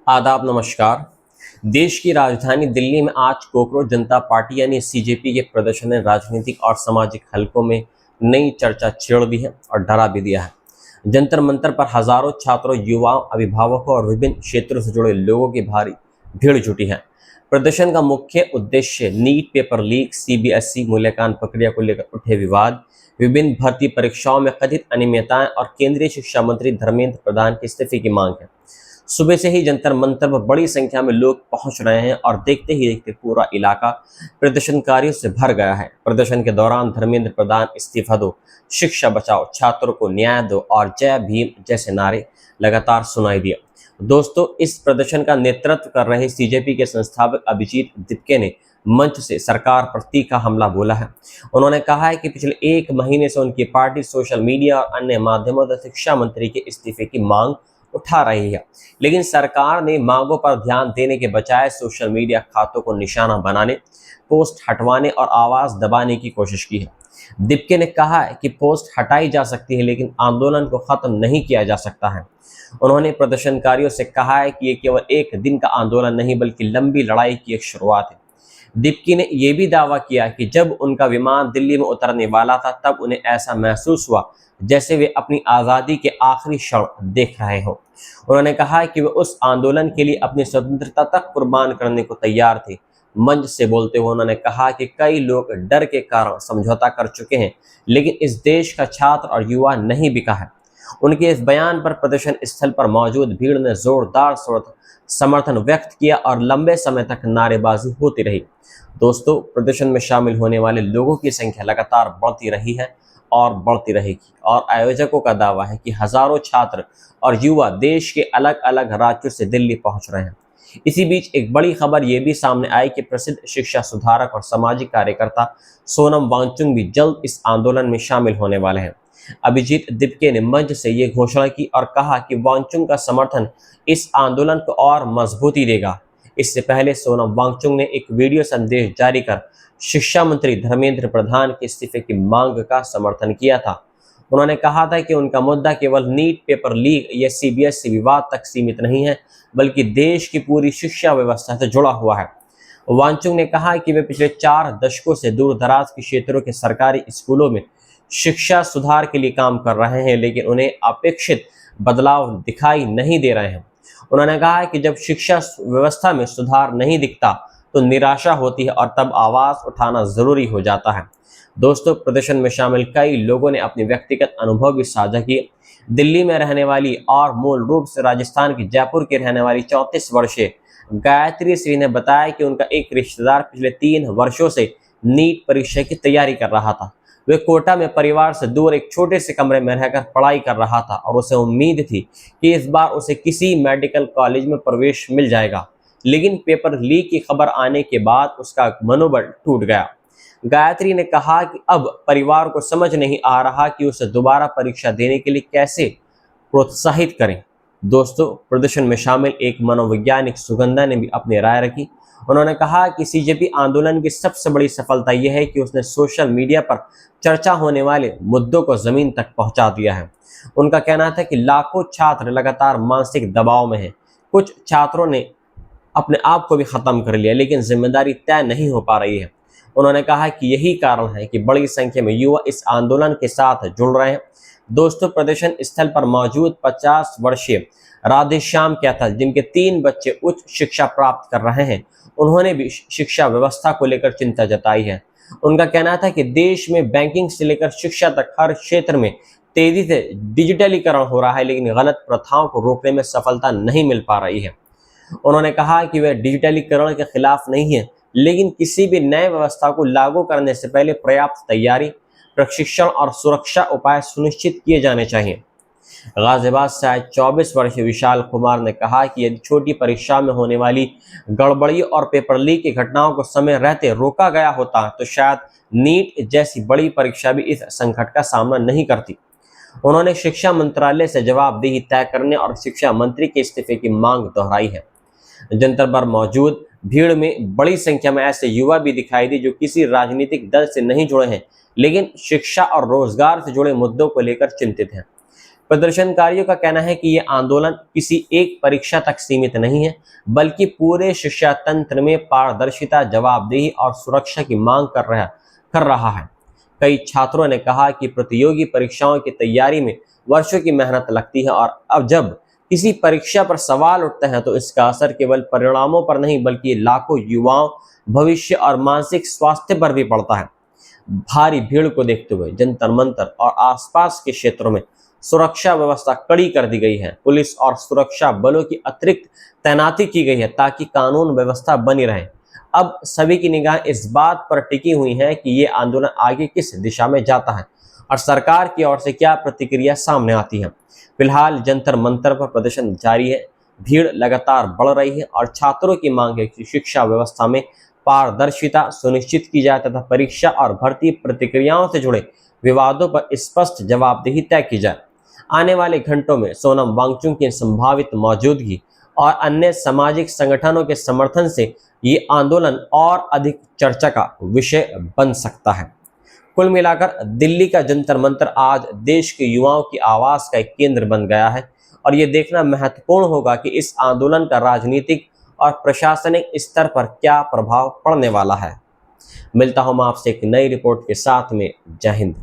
आदाब नमस्कार। देश की राजधानी दिल्ली में आज कोकरोच जनता पार्टी यानी सीजेपी के प्रदर्शन ने राजनीतिक और सामाजिक हलकों में नई चर्चा छेड़ दी है और डरा भी दिया है। जंतर मंतर पर हजारों छात्रों, युवाओं, अभिभावकों और विभिन्न क्षेत्रों से जुड़े लोगों की भारी भीड़ जुटी है। प्रदर्शन का मुख्य उद्देश्य नीट पेपर लीक, सीबीएसई मूल्यांकन प्रक्रिया को लेकर उठे विवाद, विभिन्न भर्ती परीक्षाओं में कथित अनियमितताएं और केंद्रीय शिक्षा मंत्री धर्मेंद्र प्रधान के इस्तीफे की मांग है। सुबह से ही जंतर मंतर पर बड़ी संख्या में लोग पहुंच रहे हैं और देखते ही देखते पूरा इलाका प्रदर्शनकारियों से भर गया है। प्रदर्शन के दौरान धर्मेंद्र प्रधान इस्तीफा दो, शिक्षा बचाओ, छात्रों को न्याय दो और जय भीम जैसे नारे लगातार सुनाई दिए। दोस्तों, इस प्रदर्शन का नेतृत्व कर रहे सीजेपी के संस्थापक अभिजीत दिपके ने मंच से सरकार पर तीखा हमला बोला है। उन्होंने कहा है कि पिछले एक महीने से उनकी पार्टी सोशल मीडिया और अन्य माध्यमों से शिक्षा मंत्री के इस्तीफे की मांग उठा रही है, लेकिन सरकार ने मांगों पर ध्यान देने के बजाय सोशल मीडिया खातों को निशाना बनाने, पोस्ट हटवाने और आवाज दबाने की कोशिश की है। दिप्के ने कहा है कि पोस्ट हटाई जा सकती है, लेकिन आंदोलन को खत्म नहीं किया जा सकता है। उन्होंने प्रदर्शनकारियों से कहा है कि ये केवल एक दिन का आंदोलन नहीं बल्कि लंबी लड़ाई की एक शुरुआत है। दिप्की ने यह भी दावा किया कि जब उनका विमान दिल्ली में उतरने वाला था तब उन्हें ऐसा महसूस हुआ जैसे वे अपनी आज़ादी के आखिरी क्षण देख रहे हों। उन्होंने कहा कि वे उस आंदोलन के लिए अपनी स्वतंत्रता तक कुर्बान करने को तैयार थे। मंच से बोलते हुए उन्होंने कहा कि कई लोग डर के कारण समझौता कर चुके हैं, लेकिन इस देश का छात्र और युवा नहीं बिका है। उनके इस बयान पर प्रदर्शन स्थल पर मौजूद भीड़ ने जोरदार समर्थन व्यक्त किया और लंबे समय तक नारेबाजी होती रही। दोस्तों, प्रदर्शन में शामिल होने वाले लोगों की संख्या लगातार बढ़ती रही है और बढ़ती रहेगी और आयोजकों का दावा है कि हजारों छात्र और युवा देश के अलग अलग राज्यों से दिल्ली पहुंच रहे हैं। इसी बीच एक बड़ी खबर यह भी सामने आई कि प्रसिद्ध शिक्षा सुधारक और सामाजिक कार्यकर्ता सोनम वांगचुक भी जल्द इस आंदोलन में शामिल होने वाले हैं। अभिजीत दिपके ने मंच से ये घोषणा की और कहा कि वांगचुक का समर्थन इस आंदोलन को और मजबूती देगा। इससे पहले सोनम वांगचुक ने एक वीडियो संदेश जारी कर शिक्षा मंत्री धर्मेंद्र प्रधान के इस्तीफे की मांग का समर्थन किया था। उन्होंने कहा था कि उनका मुद्दा केवल नीट पेपर लीक या सीबीएसई विवाद तक सीमित नहीं है, बल्कि देश की पूरी शिक्षा व्यवस्था से जुड़ा हुआ है। वांगचुक ने कहा कि वे पिछले 4 दशकों से दूर दराज के क्षेत्रों के सरकारी स्कूलों में शिक्षा सुधार के लिए काम कर रहे हैं, लेकिन उन्हें अपेक्षित बदलाव दिखाई नहीं दे रहे हैं। उन्होंने कहा है कि जब शिक्षा व्यवस्था में सुधार नहीं दिखता तो निराशा होती है और तब आवाज उठाना जरूरी हो जाता है। दोस्तों, प्रदर्शन में शामिल कई लोगों ने अपने व्यक्तिगत अनुभव भी साझा किए। दिल्ली में रहने वाली और मूल रूप से राजस्थान के जयपुर की रहने वाली 34 वर्षीय गायत्री सिंह ने बताया कि उनका एक रिश्तेदार पिछले 3 वर्षों से नीट परीक्षा की तैयारी कर रहा था। वे कोटा में परिवार से दूर एक छोटे से कमरे में रहकर पढ़ाई कर रहा था और उसे उम्मीद थी कि इस बार उसे किसी मेडिकल कॉलेज में प्रवेश मिल जाएगा, लेकिन पेपर लीक की खबर आने के बाद उसका मनोबल टूट गया। गायत्री ने कहा कि अब परिवार को समझ नहीं आ रहा कि उसे दोबारा परीक्षा देने के लिए कैसे प्रोत्साहित करें। दोस्तों, प्रदर्शन में शामिल एक मनोवैज्ञानिक सुगंधा ने भी अपनी राय रखी। उन्होंने कहा कि सीजेपी आंदोलन की सबसे बड़ी सफलता यह है कि उसने सोशल मीडिया पर चर्चा होने वाले मुद्दों को जमीन तक पहुंचा दिया है। उनका कहना था कि लाखों छात्र लगातार मानसिक दबाव में हैं। कुछ छात्रों ने अपने आप को भी खत्म कर लिया, लेकिन जिम्मेदारी तय नहीं हो पा रही है। उन्होंने कहा कि यही कारण है कि बड़ी संख्या में युवा इस आंदोलन के साथ जुड़ रहे हैं। दोस्तों, प्रदर्शन स्थल पर मौजूद 50 वर्षीय राधेश्याम कैथल, जिनके 3 बच्चे उच्च शिक्षा प्राप्त कर रहे हैं, उन्होंने भी शिक्षा व्यवस्था को लेकर चिंता जताई है। उनका कहना था कि देश में बैंकिंग से लेकर शिक्षा तक हर क्षेत्र में तेजी से डिजिटलीकरण हो रहा है, लेकिन गलत प्रथाओं को रोकने में सफलता नहीं मिल पा रही है। उन्होंने कहा कि वे डिजिटलीकरण के खिलाफ नहीं है, लेकिन किसी भी नए व्यवस्था को लागू करने से पहले पर्याप्त तैयारी, प्रशिक्षण और सुरक्षा उपाय सुनिश्चित किए जाने चाहिए। गाजियाबाद से आए 24 वर्षीय विशाल कुमार ने कहा कि यदि छोटी परीक्षा में होने वाली गड़बड़ियों और पेपर लीक की घटनाओं को समय रहते रोका गया होता तो शायद नीट जैसी बड़ी परीक्षा भी इस संकट का सामना नहीं करती। उन्होंने शिक्षा मंत्रालय से जवाबदेही तय करने और शिक्षा मंत्री के इस्तीफे की मांग दोहराई है। जंतर पर मौजूद भीड़ में बड़ी संख्या में ऐसे युवा भी दिखाई दी जो किसी राजनीतिक दल से नहीं जुड़े हैं, लेकिन शिक्षा और रोजगार से जुड़े मुद्दों को लेकर चिंतित हैं। प्रदर्शनकारियों का कहना है कि ये आंदोलन किसी एक परीक्षा तक सीमित नहीं है, बल्कि पूरे शिक्षा तंत्र में पारदर्शिता, जवाबदेही और सुरक्षा की मांग कर रहा है। कई छात्रों ने कहा कि प्रतियोगी परीक्षाओं की तैयारी में वर्षों की मेहनत लगती है और अब जब किसी परीक्षा पर सवाल उठते हैं तो इसका असर केवल परिणामों पर नहीं बल्कि लाखों युवाओं, भविष्य और मानसिक स्वास्थ्य पर भी पड़ता है। भारी भीड़ को देखते हुए जंतर मंतर और आसपास के क्षेत्रों में सुरक्षा व्यवस्था कड़ी कर दी गई है। पुलिस और सुरक्षा बलों की अतिरिक्त तैनाती की गई है ताकि कानून व्यवस्था बनी रहे। अब सभी की निगाह इस बात पर टिकी हुई है कि ये आंदोलन आगे किस दिशा में जाता है और सरकार की ओर से क्या प्रतिक्रिया सामने आती है। फिलहाल जंतर मंतर पर प्रदर्शन जारी है, भीड़ लगातार बढ़ रही है और छात्रों की मांग है कि शिक्षा व्यवस्था में पारदर्शिता सुनिश्चित की जाए तथा परीक्षा और भर्ती प्रक्रियाओं से जुड़े विवादों पर स्पष्ट जवाबदेही तय की जाए। आने वाले घंटों में सोनम वांगचुक की संभावित मौजूदगी और अन्य सामाजिक संगठनों के समर्थन से ये आंदोलन और अधिक चर्चा का विषय बन सकता है। कुल मिलाकर दिल्ली का जंतर मंतर आज देश के युवाओं की आवाज का एक केंद्र बन गया है और ये देखना महत्वपूर्ण होगा कि इस आंदोलन का राजनीतिक और प्रशासनिक स्तर पर क्या प्रभाव पड़ने वाला है। मिलता हूं मैं आपसे एक नई रिपोर्ट के साथ में। जय हिंद।